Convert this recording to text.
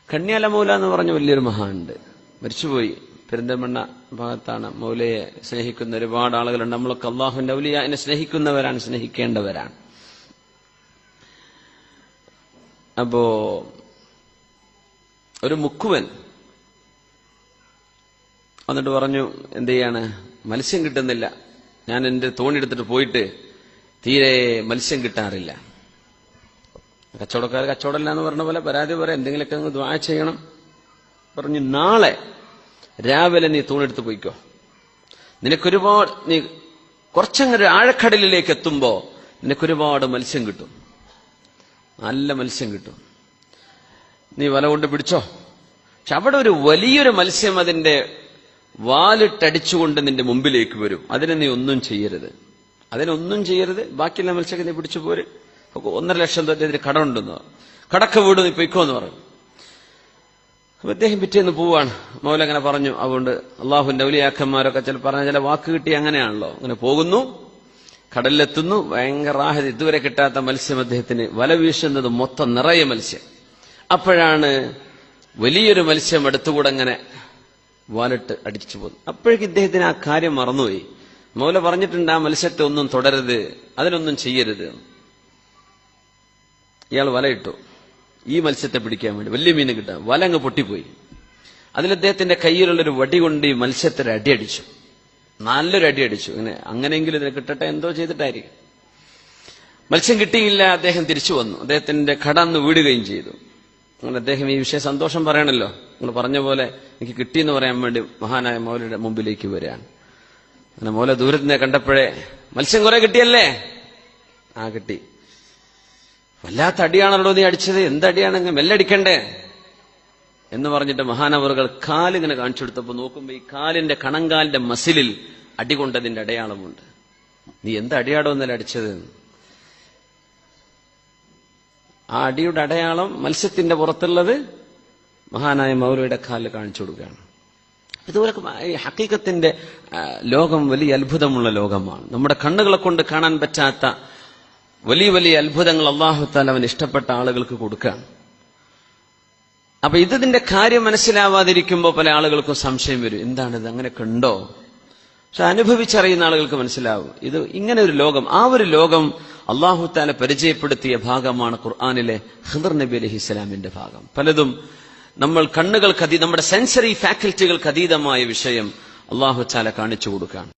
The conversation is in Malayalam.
കണ്യാല മൗല എന്ന് പറഞ്ഞ വലിയൊരു മഹാനുണ്ട്, മരിച്ചുപോയി. പെരിന്തൽമണ്ണ ഭാഗത്താണ്. മൗലയെ സ്നേഹിക്കുന്ന ഒരുപാട് ആളുകളുണ്ട്. നമ്മളൊക്കെ അള്ളാഹുവിന്റെ ഔലിയാനെ സ്നേഹിക്കുന്നവരാണ്, സ്നേഹിക്കേണ്ടവരാണ്. അപ്പോ ഒരു മുക്കുവൻ എന്നിട്ട് പറഞ്ഞു, എന്ത് ചെയ്യാണ്, മത്സ്യം കിട്ടുന്നില്ല, ഞാൻ എന്റെ തോണി എടുത്തിട്ട് പോയിട്ട് തീരെ മത്സ്യം കിട്ടാറില്ല. കച്ചവടക്കാർ കച്ചവടമില്ല എന്ന് പറഞ്ഞ പോലെ പരാതി പറയാം, എന്തെങ്കിലുമൊക്കെ അങ്ങ് ദുആ ചെയ്യണം. പറഞ്ഞു, നാളെ രാവിലെ നീ തൂണെടുത്ത് പോയിക്കോ, നിനക്കൊരുപാട്, നീ കുറച്ചങ്ങൊരു ആഴക്കടലിലേക്ക് എത്തുമ്പോ നിനക്കൊരുപാട് മത്സ്യം കിട്ടും, നല്ല മത്സ്യം കിട്ടും, നീ വല കൊണ്ട് പിടിച്ചോ. പക്ഷെ അവിടെ ഒരു വലിയൊരു മത്സ്യം അതിന്റെ വാലിട്ടടിച്ചുകൊണ്ട് നിന്റെ മുമ്പിലേക്ക് വരും, അതിനെ നീ ഒന്നും ചെയ്യരുത്, അതിനൊന്നും ചെയ്യരുത്, ബാക്കിയുള്ള മത്സ്യമൊക്കെ നീ പിടിച്ചു പോര്. 1.5 ലക്ഷം ഇതിന് കടമുണ്ടെന്ന്, കടക്ക വീട് നീ പൊയ്ക്കോന്ന് പറഞ്ഞു. അപ്പൊ അദ്ദേഹം പിറ്റേന്ന് പോവാണ്. മൗല അങ്ങനെ പറഞ്ഞു. അതുകൊണ്ട് അള്ളാഹുവിന്റെ ഔലിയാക്കന്മാരൊക്കെ പറഞ്ഞ ചില വാക്ക് കിട്ടി അങ്ങനെയാണല്ലോ. അങ്ങനെ പോകുന്നു, കടലിലെത്തുന്നു, ഭയങ്കര റാഹത്ത്, ഇതുവരെ കിട്ടാത്ത മത്സ്യം അദ്ദേഹത്തിന്, വല വീശുന്നത് മൊത്തം നിറയെ മത്സ്യം. അപ്പോഴാണ് വലിയൊരു മത്സ്യം അടുത്തുകൂടെ അങ്ങനെ വാലിട്ട് അടിച്ചു പോകുന്നു. അപ്പോഴേക്ക് ഇദ്ദേഹത്തിന് ആ കാര്യം മറന്നുപോയി. മൗല പറഞ്ഞിട്ടുണ്ട്, ആ മത്സ്യത്തെ ഒന്നും തുടരുത്, അതിനൊന്നും ചെയ്യരുത്. ഇയാൾ വലയിട്ടു ഈ മത്സ്യത്തെ പിടിക്കാൻ വേണ്ടി, വലിയ മീനെ കിട്ടാൻ. വല അങ്ങ് പൊട്ടിപ്പോയി. അതിൽ അദ്ദേഹത്തിന്റെ കയ്യിലുള്ളൊരു വടി കൊണ്ട് ഈ മത്സ്യത്തെ അടി അടിച്ചു, നല്ലൊരു അടി അടിച്ചു. അങ്ങനെയെങ്കിലും ഇതിനെ കിട്ടട്ടെ, എന്തോ ചെയ്തിട്ടായിരിക്കും. മത്സ്യം കിട്ടിയില്ല. അദ്ദേഹം തിരിച്ചു വന്നു, അദ്ദേഹത്തിന്റെ കട അന്ന് വീടുകയും ചെയ്തു. അങ്ങനെ അദ്ദേഹം ഈ വിഷയം സന്തോഷം പറയണല്ലോ, നിങ്ങൾ പറഞ്ഞ പോലെ എനിക്ക് കിട്ടിയെന്ന് പറയാൻ വേണ്ടി മഹാനായ മൗലയുടെ മുമ്പിലേക്ക് വരികയാണ്. അങ്ങനെ മൗല ദൂരത്തിനെ കണ്ടപ്പോഴേ, മത്സ്യം കുറെ കിട്ടിയല്ലേ? ആ കിട്ടി. വല്ലാത്ത അടിയാണല്ലോ നീ അടിച്ചത്, എന്തടിയാണെങ്കിൽ മെല്ലടിക്കണ്ടേ എന്ന് പറഞ്ഞിട്ട് മഹാനവറുകൾ കാലിങ്ങനെ കാണിച്ചു കൊടുത്തപ്പോ നോക്കുമ്പോ ഈ കാലിന്റെ കണങ്കാലിന്റെ മസിലിൽ അടികൊണ്ടതിന്റെ അടയാളമുണ്ട്. നീ എന്ത് അടിയാടോ എന്നല്ല അടിച്ചത്? ആ അടിയുടെ അടയാളം മത്സ്യത്തിന്റെ പുറത്തുള്ളത് മഹാനായ മൗലയുടെ കാലിൽ കാണിച്ചു കൊടുക്കുകയാണ്. ഇതുപോലെ ഈ ഹഖീഖത്തിന്റെ ലോകം വലിയ അത്ഭുതമുള്ള ലോകമാണ്. നമ്മുടെ കണ്ണുകളെ കൊണ്ട് കാണാൻ പറ്റാത്ത വലിയ വലിയ അത്ഭുതങ്ങൾ അല്ലാഹു തആല അവൻ ഇഷ്ടപ്പെട്ട ആളുകൾക്ക് കൊടുക്കുകയാണ്. അപ്പൊ ഇതിന്റെ കാര്യം മനസ്സിലാവാതിരിക്കുമ്പോൾ പല ആളുകൾക്കും സംശയം വരും, എന്താണിത്, അങ്ങനെയൊക്കെ ഉണ്ടോ? പക്ഷെ അനുഭവിച്ചറിയുന്ന ആളുകൾക്ക് മനസ്സിലാവും ഇത് ഇങ്ങനെ ഒരു ലോകം. ആ ഒരു ലോകം അല്ലാഹു തആല പരിചയപ്പെടുത്തിയ ഭാഗമാണ് ഖുർആനിലെ ഖിദർ നബി അലൈഹിസ്സലാമിന്റെ ഭാഗം. പലതും നമ്മൾ കണ്ണുകൾക്ക് നമ്മുടെ സെൻസറി ഫാക്കൽറ്റികൾക്ക് അതീതമായ വിഷയം അല്ലാഹു തആല കാണിച്ചു കൊടുക്കുകയാണ്.